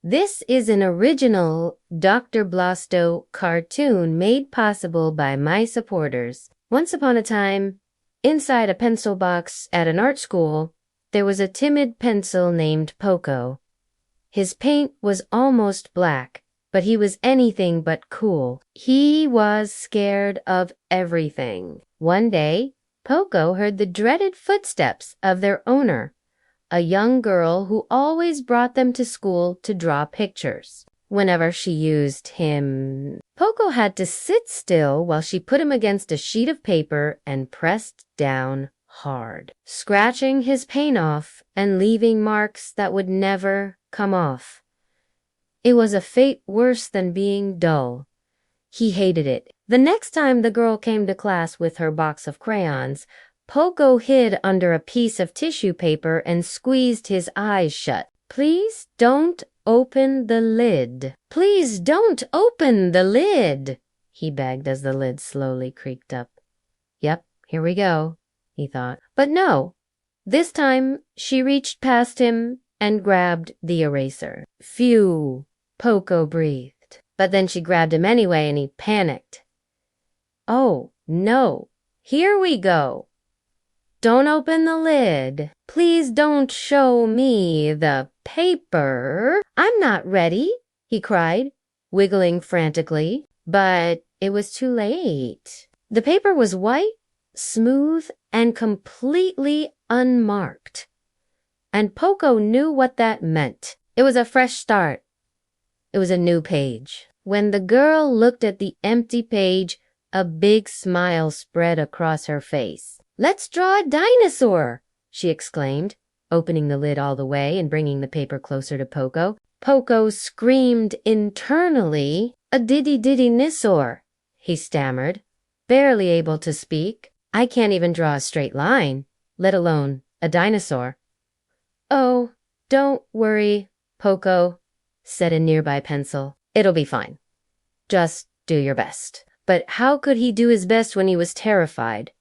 This is an original Dr. Blyatsho cartoon made possible by my supporters. Once upon a time, inside a pencil box at an art school, there was a timid pencil named Poko. His paint was almost black, but he was anything but cool. He was scared of everything. One day, Poko heard the dreaded footsteps of their owner, a young girl who always brought them to school to draw pictures. Whenever she used him, Poko had to sit still while she put him against a sheet of paper and pressed down hard, scratching his paint off and leaving marks that would never come off. It was a fate worse than being dull. He hated it. The next time the girl came to class with her box of crayons, Poko hid under a piece of tissue paper and squeezed his eyes shut. "Please don't open the lid. Please don't open the lid," he begged as the lid slowly creaked up. "Yep, here we go," he thought. But no, this time she reached past him and grabbed the eraser. "Phew," Poko breathed. But then she grabbed him anyway and he panicked. "Oh, no. Here we go. Don't open the lid. Please don't show me the paper. I'm not ready," he cried, wiggling frantically. But it was too late. The paper was white, smooth, and completely unmarked. And Poko knew what that meant. It was a fresh start. It was a new page. When the girl looked at the empty page, a big smile spread across her face. "Let's draw a dinosaur," she exclaimed, opening the lid all the way and bringing the paper closer to Poko. Poko screamed internally. "A diddy-diddy-nisaur," he stammered, barely able to speak. "I can't even draw a straight line, let alone a dinosaur." "Oh, don't worry, Poko," said a nearby pencil. "It'll be fine. Just do your best." But how could he do his best when he was terrified?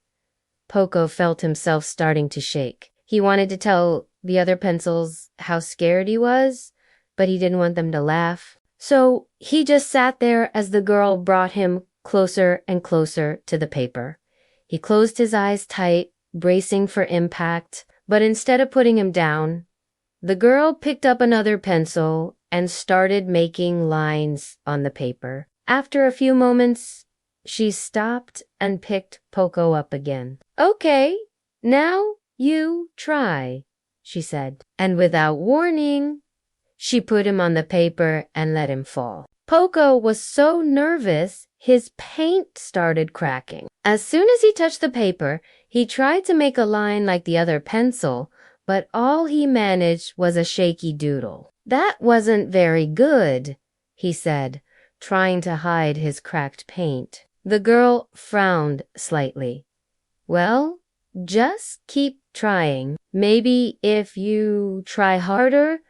Poko felt himself starting to shake. He wanted to tell the other pencils how scared he was, but he didn't want them to laugh. So he just sat there as the girl brought him closer and closer to the paper. He closed his eyes tight, bracing for impact, but instead of putting him down, the girl picked up another pencil and started making lines on the paper. After a few moments, she stopped and picked Poko up again. "Okay, now you try," she said. And without warning, she put him on the paper and let him fall. Poko was so nervous, his paint started cracking. As soon as he touched the paper, he tried to make a line like the other pencil, but all he managed was a shaky doodle. "That wasn't very good," he said, trying to hide his cracked paint. The girl frowned slightly. "Well, just keep trying. Maybe if you try harder,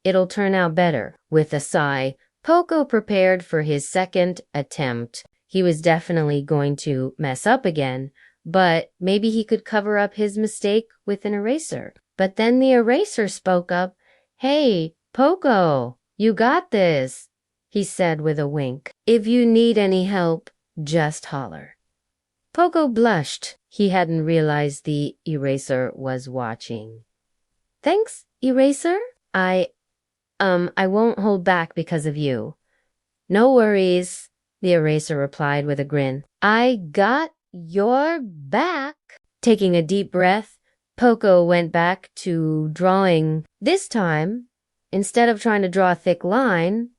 it'll turn out better." With a sigh, Poko prepared for his second attempt. He was definitely going to mess up again, but maybe he could cover up his mistake with an eraser. But then the eraser spoke up. "Hey, Poko, you got this," he said with a wink. "If you need any help, just holler." Poko blushed. He hadn't realized the eraser was watching. "Thanks, eraser. I won't hold back because of you." "No worries," the eraser replied with a grin. "I got your back." Taking a deep breath, Poko went back to drawing. This time, instead of trying to draw a thick line,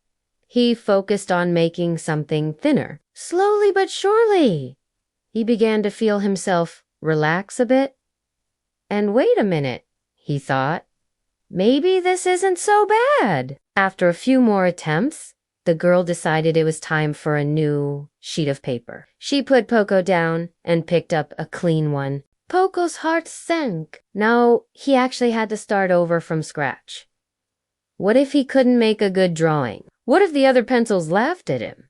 he focused on making something thinner. Slowly but surely, he began to feel himself relax a bit. And wait a minute, he thought. Maybe this isn't so bad. After a few more attempts, the girl decided it was time for a new sheet of paper. She put Poko down and picked up a clean one. Poko's heart sank. Now he actually had to start over from scratch. What if he couldn't make a good drawing? What if the other pencils laughed at him?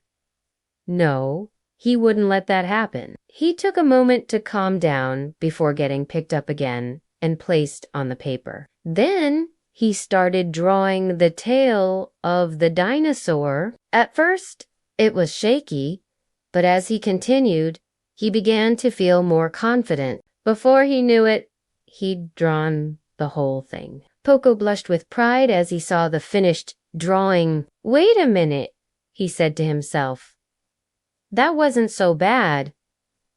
No, he wouldn't let that happen. He took a moment to calm down before getting picked up again and placed on the paper. Then he started drawing the tail of the dinosaur. At first, it was shaky, but as he continued, he began to feel more confident. Before he knew it, he'd drawn the whole thing. Poko blushed with pride as he saw the finished drawing. "Wait a minute," he said to himself. "That wasn't so bad."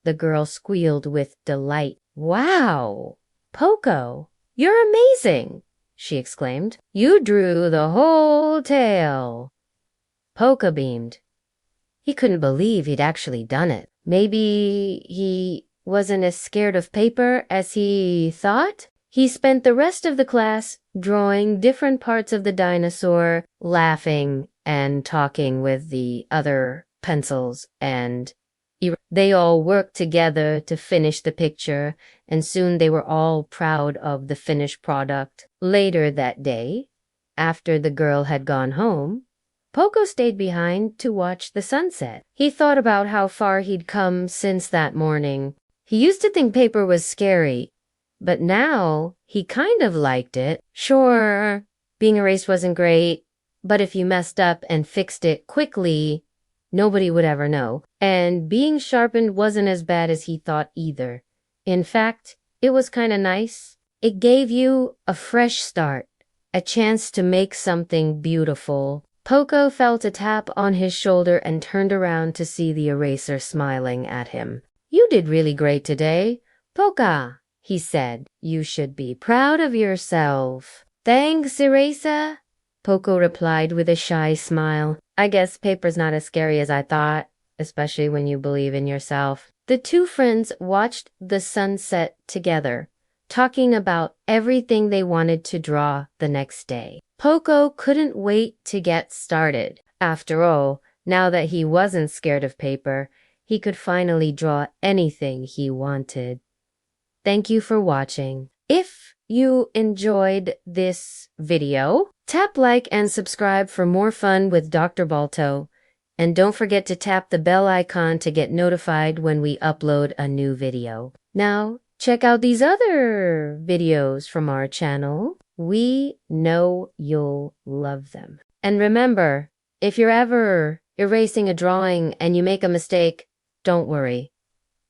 The girl squealed with delight. "Wow, Poko, you're amazing," she exclaimed. "You drew the whole tail." Poko beamed. He couldn't believe he'd actually done it. Maybe he wasn't as scared of paper as he thought? He spent the rest of the class drawing different parts of the dinosaur, laughing and talking with the other pencils, and they all worked together to finish the picture, and soon they were all proud of the finished product. Later that day, after the girl had gone home, Poko stayed behind to watch the sunset. He thought about how far he'd come since that morning. He used to think paper was scary, but now he kind of liked it. Sure, being erased wasn't great, but if you messed up and fixed it quickly, nobody would ever know. And being sharpened wasn't as bad as he thought either. In fact, it was kind of nice. It gave you a fresh start, a chance to make something beautiful. Poko felt a tap on his shoulder and turned around to see the eraser smiling at him. "You did really great today, Poka," he said. "You should be proud of yourself." "Thanks, eraser," Poko replied with a shy smile. "I guess paper's not as scary as I thought, especially when you believe in yourself." The two friends watched the sunset together, talking about everything they wanted to draw the next day. Poko couldn't wait to get started. After all, now that he wasn't scared of paper, he could finally draw anything he wanted. Thank you for watching. If you enjoyed this video, tap like and subscribe for more fun with Dr. Balto. And don't forget to tap the bell icon to get notified when we upload a new video. Now, check out these other videos from our channel. We know you'll love them. And remember, if you're ever erasing a drawing and you make a mistake, don't worry.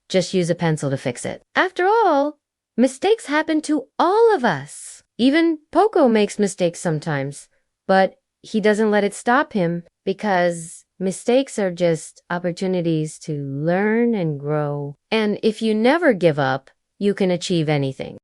Just use a pencil to fix it. After all, mistakes happen to all of us. Even Poko makes mistakes sometimes, but he doesn't let it stop him because mistakes are just opportunities to learn and grow. And if you never give up, you can achieve anything.